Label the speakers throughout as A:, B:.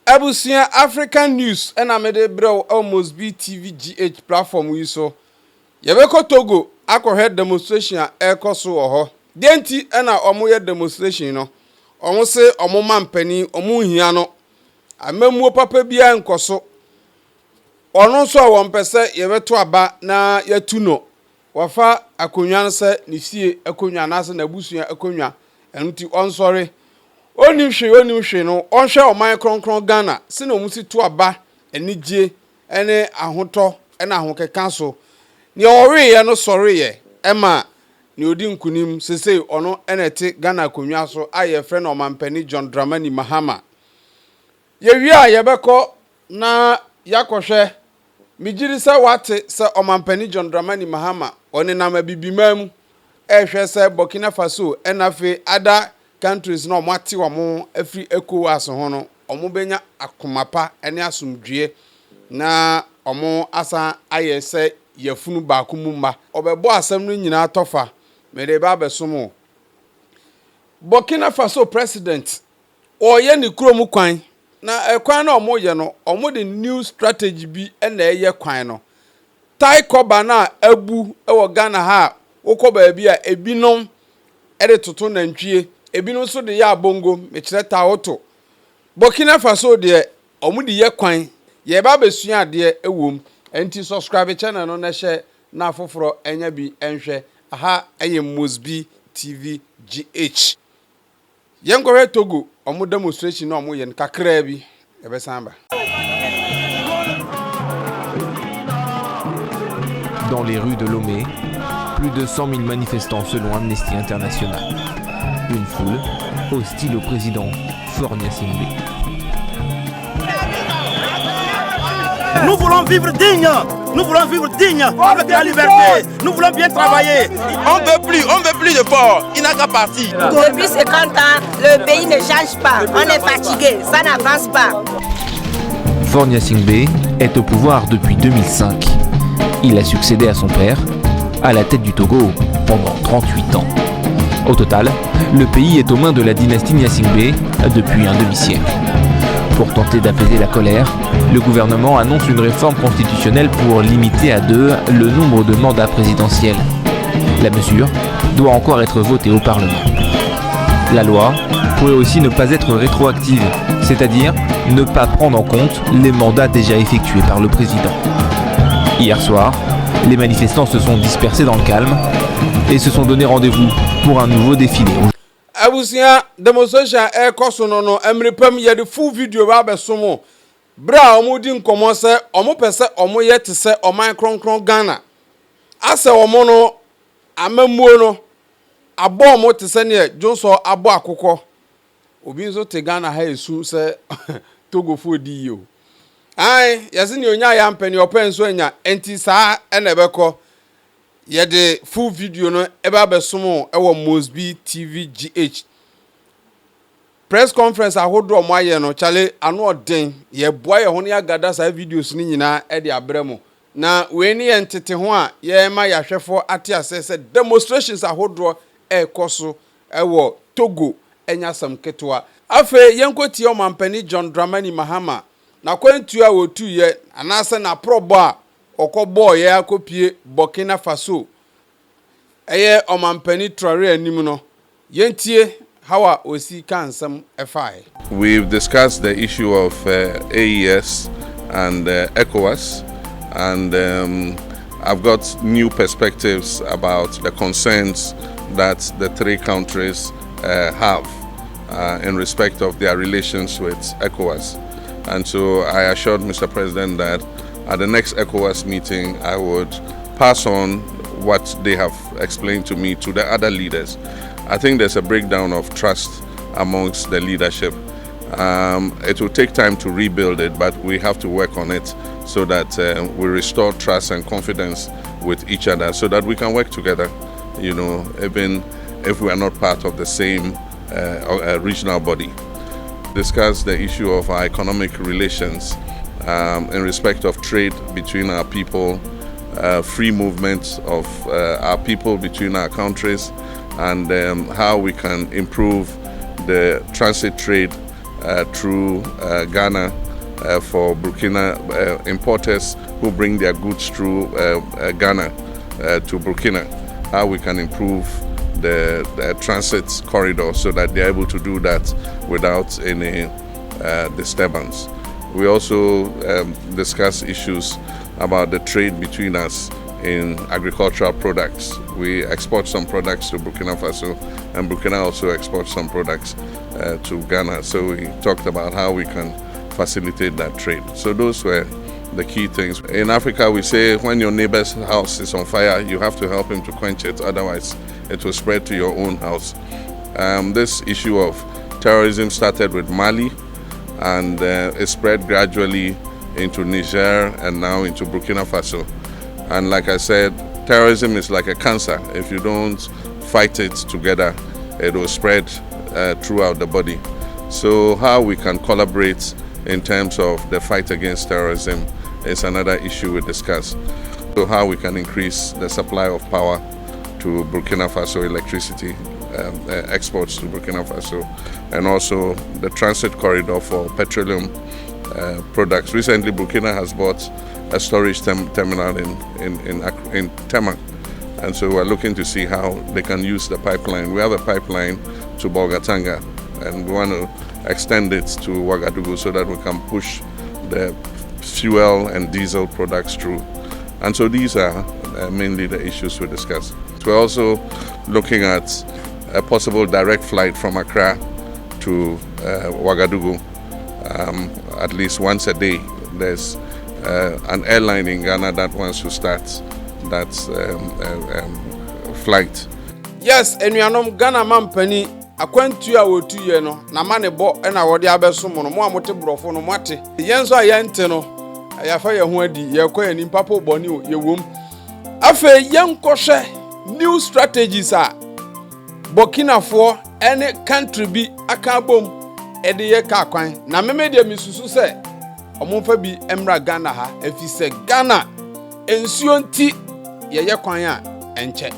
A: Abusia African News and Amede Bro Mosbee TV GH platform we so. Yebeko Togo akɔhwɛ demonstration a ɛkɔso wɔ hɔ. Denti ɛna ɔmo yɛ demonstration no. Ɔmo se ɔmo mampani ɔmo hia no. Amamuo papa bia nkɔso. Ɔno nso a wɔn pɛsɛ yɛbɛto aba na yɛtu no. Wafa akonwa no sɛ ne fie akonwa na sɛ na busua akonwa. Ɛno ti ɔnsɔre. Onim hwe no onhwe oman kronkron Ghana se na omusi to aba enigye ene ahotɔ ena ahokeka so ne ɔwe ye no sɔre ye ema ne odi nkunim sesei ɔno enete Ghana konwa so aye frɛ no omanpani dramani Mahama ye wi a yebekɔ na yakɔhwɛ migiri sɛ wate sɛ omanpani dramani Mahama ɔne nam abibimam ehwɛ sɛ Burkina Faso enafe ada countries no mwati wa mo afri ecowas ho no omo benya akomapa ene asumdue na omo asa ayese yafunu baako mu mma obebo asem no nyina tofa mede ba besomo Burkina Faso president oye ni kurom kwan na ekwan na omo ye no omo de new strategy bi ena eye kwan no tai koba na abu ewo Ghana ha ukoba bi a ebinom ede toto nantwie ebinu so de ya bongo mekire tawoto Burkina Faso de omudi ye kwan ye ba besua ade ewom enti subscribe channel no na hye na afoforo enya bi enhwe aha eye Mosbee TV GH yenkowe Togo omu demonstration no omu ye kakra bi ebesamba.
B: Dans les rues de Lomé, plus de 100 000 manifestants selon Amnesty International. Une foule hostile au président Faure-Gnassingbé.
C: Nous voulons vivre digne, avec la liberté, nous voulons bien travailler.
D: On veut plus de fort, il n'a qu'à partir.
E: Depuis 50 ans, le pays ne change pas, on est fatigué, ça n'avance pas.
B: Faure-Gnassingbé est au pouvoir depuis 2005. Il a succédé à son père, à la tête du Togo, pendant 38 ans. Au total, le pays est aux mains de la dynastie Gnassingbé depuis un demi-siècle. Pour tenter d'apaiser la colère, le gouvernement annonce une réforme constitutionnelle pour limiter à 2 le nombre de mandats présidentiels. La mesure doit encore être votée au Parlement. La loi pourrait aussi ne pas être rétroactive, c'est-à-dire ne pas prendre en compte les mandats déjà effectués par le président. Hier soir, les manifestants se sont dispersés dans le calme et se sont donné rendez-vous pour un nouveau défilé.
A: Abusia demonstration koso no emrepam ye de full video ba besomo bra omudi nkomo se omo pese omo ye te se oman kronkron Ghana ase omo no amamuo no abo omo te se ne jonso abo akokɔ obi nso te Ghana ha esu se Togo fo di yo ai yesi ni onya ya mpani open so anya enti saa ena ebekɔ yede full video no eba besomo ewo Mosbee TV GH press conference ahodo mo aye no chale anu odin ye boa ye ho ne agada sa videos ni nyina e de abremo na we ni entete ho a ye ma ya hwefo ate asese demonstrations ahodo koso ewo Togo enya sam ketwa afa yenkoti o mampani dramani Mahama na kwantu a wotu ye anase na probo a okobo ye akopie Burkina Faso eye omanpani Traoré anim no yentie hawa osi kansam efai.
F: We've discussed the issue of AES and ecowas, and I've got new perspectives about the concerns that the three countries have in respect of their relations with ecowas. And so I assured Mr. President that at the next ECOWAS meeting, I would pass on what they have explained to me to the other leaders. I think there's a breakdown of trust amongst the leadership. It will take time to rebuild it, but we have to work on it so that we restore trust and confidence with each other so that we can work together, you know, even if we are not part of the same regional body. Discuss the issue of our economic relations in respect of trade between our people, free movement of our people between our countries, and how we can improve the transit trade through Ghana for Burkina importers who bring their goods through Ghana to Burkina, how we can improve the transit corridor so that they're able to do that without any disturbance. We also discuss issues about the trade between us in agricultural products. We export some products to Burkina Faso, and Burkina also exports some products to Ghana. So we talked about how we can facilitate that trade. So those were the key things. In Africa, we say when your neighbor's house is on fire, you have to help him to quench it, otherwise it will spread to your own house. This issue of terrorism started with Mali, and it spread gradually into Niger and now into Burkina Faso. And like I said, terrorism is like a cancer. If you don't fight it together, it will spread throughout the body. So how we can collaborate in terms of the fight against terrorism is another issue we discuss. So how we can increase the supply of power to Burkina Faso, electricity exports to Burkina Faso, and also the transit corridor for petroleum products. Recently, Burkina has bought a storage terminal in Tema, and so we're looking to see how they can use the pipeline. We have a pipeline to Bolgatanga, and we want to extend it to Ouagadougou so that we can push the fuel and diesel products through. And so these are mainly the issues we discussed. We're also looking at a possible direct flight from Accra to Ouagadougou at least once a day. There's an airline in Ghana that wants to start that flight.
A: Yes, enuanom Ghana mampani akwantu a wotu ye no na mane bo na wode abeso mo no mo amote brofo no mate yenso ayente no ayafa ye ho adi ye kwa ni papo boni o ye wom afa yenkohwe new strategies a Burkina Faso any country bi aka bom ede ye ka kwan na meme de misusu se omomfa bi emra Ghana ha afi se Ghana ensuo nti ye ye kwan a enche.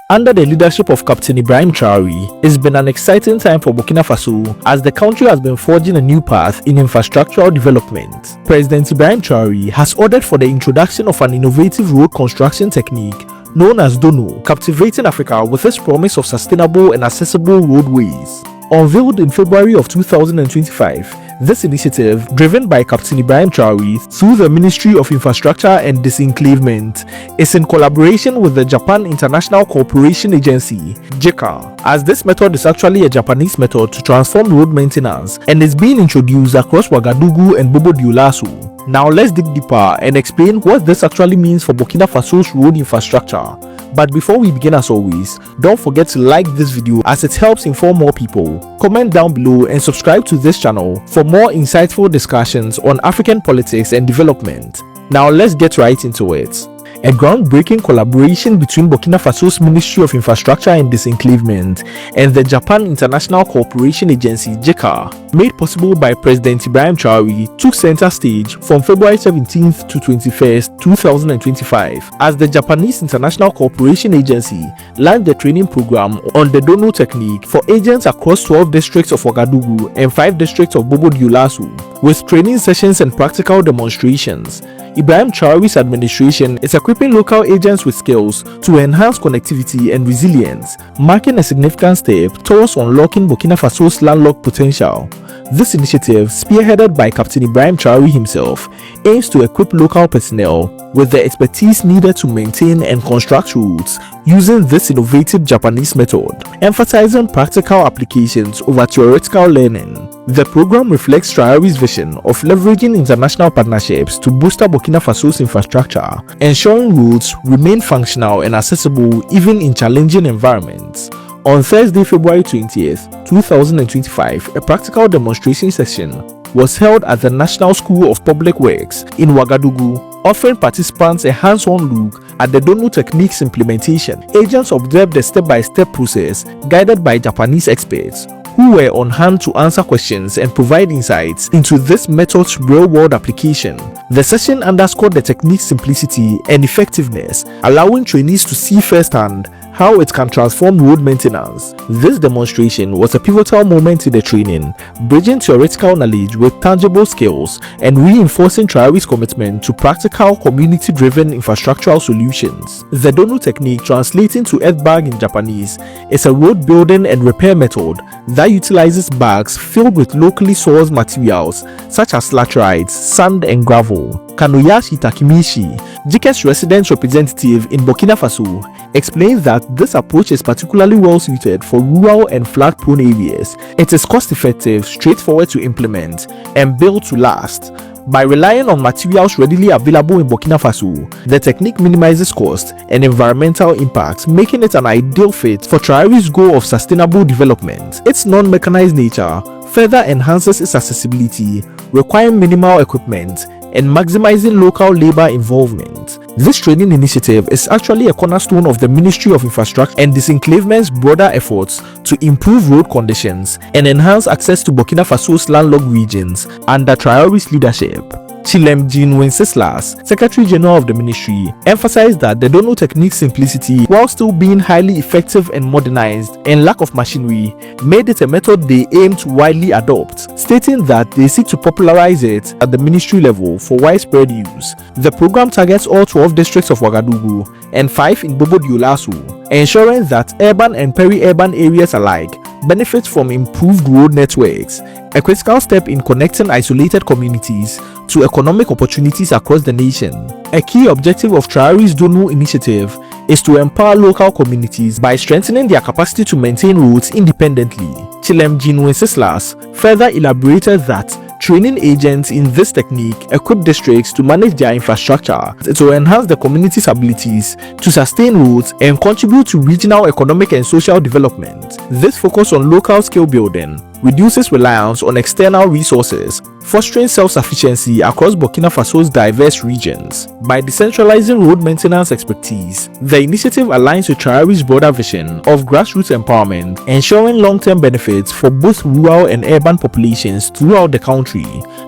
G: Under the leadership of Captain Ibrahim Traore, it's been an exciting time for Burkina Faso as the country has been forging a new path in infrastructural development. President Ibrahim Traore has ordered for the introduction of an innovative road construction technique known as Dono, captivating Africa with its promise of sustainable and accessible roadways. Unveiled in February of 2025, this initiative, driven by Captain Ibrahim Traore through the Ministry of Infrastructure and Disenclavement, is in collaboration with the Japan International Cooperation Agency, JICA, as this method is actually a Japanese method to transform road maintenance and is being introduced across Ouagadougou and Bobo-Dioulasso. Now let's dig deeper and explain what this actually means for Burkina Faso's road infrastructure. But before we begin, as always, don't forget to like this video as it helps inform more people. Comment down below and subscribe to this channel for more insightful discussions on African politics and development. Now let's get right into it. A groundbreaking collaboration between Burkina Faso's Ministry of Infrastructure and Disenclavement and the Japan International Cooperation Agency, JICA, made possible by President Ibrahim Traore, took center stage from February 17th to 21st, 2025, as the Japanese International Cooperation Agency launched the training program on the Dono technique for agents across 12 districts of Ouagadougou and 5 districts of Bobo-Dioulasso, with training sessions and practical demonstrations. Ibrahim Traore's administration is equipping local agents with skills to enhance connectivity and resilience, marking a significant step towards unlocking Burkina Faso's landlocked potential. This initiative, spearheaded by Captain Ibrahim Traore himself, aims to equip local personnel with the expertise needed to maintain and construct roads using this innovative Japanese method, emphasizing practical applications over theoretical learning. The program reflects Traore's vision of leveraging international partnerships to boost Burkina Faso's infrastructure, ensuring roads remain functional and accessible even in challenging environments. On Thursday, February 20th, 2025, a practical demonstration session was held at the National School of Public Works in Ouagadougou, offering participants a hands-on look at the Dono technique's implementation. Agents observed the step-by-step process guided by Japanese experts who were on hand to answer questions and provide insights into this method's real-world application. The session underscored the technique's simplicity and effectiveness, allowing trainees to see firsthand how it can transform road maintenance. This demonstration was a pivotal moment in the training, bridging theoretical knowledge with tangible skills and reinforcing Traore's commitment to practical, community-driven infrastructural solutions. The Dono technique, translating to earth bag in Japanese, is a road building and repair method that utilizes bags filled with locally sourced materials such as laterites, sand and gravel. Kanoyashi Takimishi, GK's resident representative in Burkina Faso, explains that this approach is particularly well suited for rural and flood-prone areas. It is cost-effective, straightforward to implement, and built to last. By relying on materials readily available in Burkina Faso, the technique minimizes cost and environmental impacts, making it an ideal fit for Traore's goal of sustainable development. Its non-mechanized nature further enhances its accessibility, requiring minimal equipment and maximizing local labor involvement. This training initiative is actually a cornerstone of the Ministry of Infrastructure and Disenclavement's broader efforts to improve road conditions and enhance access to Burkina Faso's landlocked regions under Traore's leadership. Chilemjin Wenceslas, Secretary General of the Ministry, emphasized that the Dono technique's simplicity, while still being highly effective and modernized, and lack of machinery, made it a method they aim to widely adopt, stating that they seek to popularize it at the ministry level for widespread use. The program targets all 12 districts of Ouagadougou and 5 in Bobo Dioulasso, ensuring that urban and peri-urban areas alike benefit from improved road networks, a critical step in connecting isolated communities to economic opportunities across the nation. A key objective of Traore's Dono initiative is to empower local communities by strengthening their capacity to maintain roads independently. Chilemjin Wenceslas further elaborated that training agents in this technique equip districts to manage their infrastructure to enhance the community's abilities to sustain roads and contribute to regional economic and social development. This focus on local skill building reduces reliance on external resources, fostering self-sufficiency across Burkina Faso's diverse regions. By decentralizing road maintenance expertise, the initiative aligns with Traore's broader vision of grassroots empowerment, ensuring long-term benefits for both rural and urban populations throughout the country.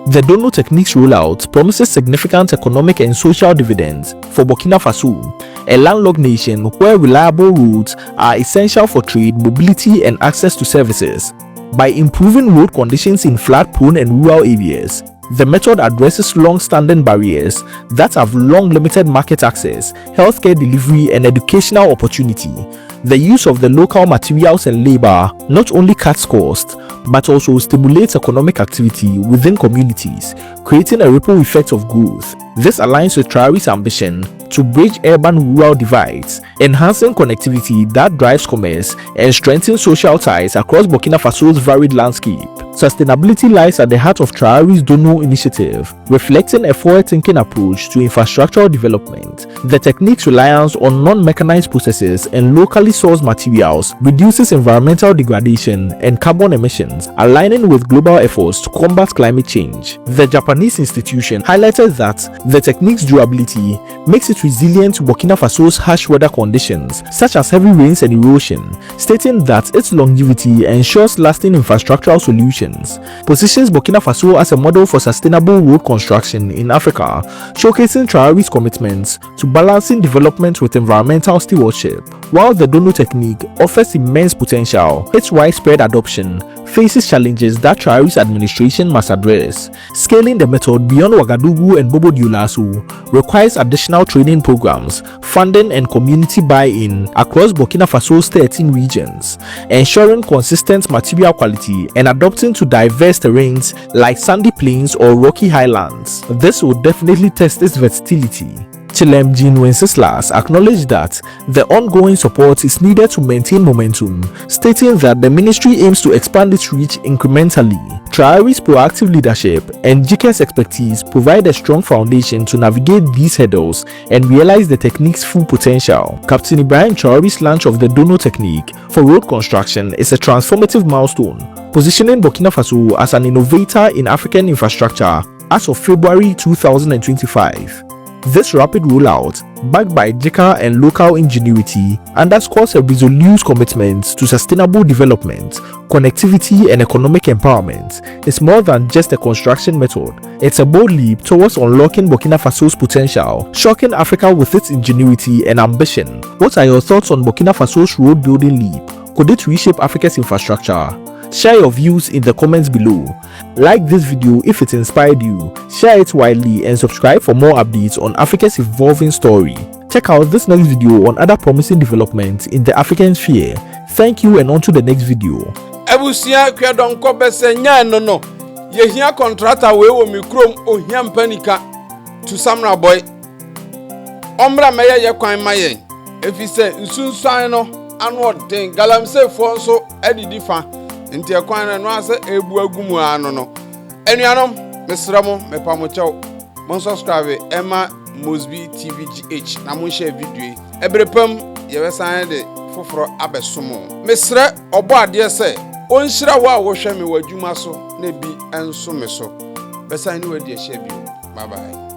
G: The Dono technique's rollout promises significant economic and social dividends for Burkina Faso, a landlocked nation where reliable roads are essential for trade, mobility, and access to services. By improving road conditions in flood-prone and rural areas, the method addresses long-standing barriers that have long limited market access, healthcare delivery, and educational opportunity. The use of the local materials and labor not only cuts costs, but also stimulates economic activity within communities, creating a ripple effect of growth. This aligns with Traore's ambition to bridge urban-rural divides, enhancing connectivity that drives commerce and strengthens social ties across Burkina Faso's varied landscape. Sustainability lies at the heart of Traore's Dono initiative, reflecting a forward-thinking approach to infrastructural development. The technique's reliance on non-mechanized processes and locally sourced materials reduces environmental degradation and carbon emissions, aligning with global efforts to combat climate change. The Japanese institution highlighted that the technique's durability makes it resilient to Burkina Faso's harsh weather conditions, such as heavy rains and erosion, stating that its longevity ensures lasting infrastructural solutions. Positions Burkina Faso as a model for sustainable road construction in Africa, showcasing Traore's commitments to balancing development with environmental stewardship. While the Dono technique offers immense potential, its widespread adoption faces challenges that Traore's administration must address. Scaling the method beyond Ouagadougou and Bobo Dioulasso requires additional training programs, funding, and community buy-in across Burkina Faso's 13 regions, ensuring consistent material quality and adapting to diverse terrains like sandy plains or rocky highlands. This will definitely test its versatility. Chilemjin Wenceslas acknowledged that the ongoing support is needed to maintain momentum, stating that the ministry aims to expand its reach incrementally. Traore's proactive leadership and GK's expertise provide a strong foundation to navigate these hurdles and realize the technique's full potential. Captain Ibrahim Traore's launch of the Dono technique for road construction is a transformative milestone, positioning Burkina Faso as an innovator in African infrastructure as of February 2025. This rapid rollout, backed by digital and local ingenuity, underscores a resolute commitment to sustainable development, connectivity, and economic empowerment. It's more than just a construction method. It's a bold leap towards unlocking Burkina Faso's potential, shocking Africa with its ingenuity and ambition. What are your thoughts on Burkina Faso's road building leap? Could it reshape Africa's infrastructure? Share your views in the comments below. Like this video if it inspired you, share it widely, and subscribe for more updates on Africa's evolving story. Check out this next video on other promising developments in the African sphere. Thank you, and on to the next video.
A: Ebusia kwadonko bese nya no yehia contractor we wo mikrom ohia mpanika to Samra boy omra meye ye kwan mayen efise nsunsuan no anu den galamse fo nso edidi fa nti ekwan no ase ebu agumu ano no enuanom mesramo mepamochew mon subscribe ema Mosbee TVGH na mon share video ebrepam ye wesan de foforo abesomo mesre obo ade se onhyira wo a wo hwe me wadwuma so na bi enso me so besan ni wadi ehia bi bye bye.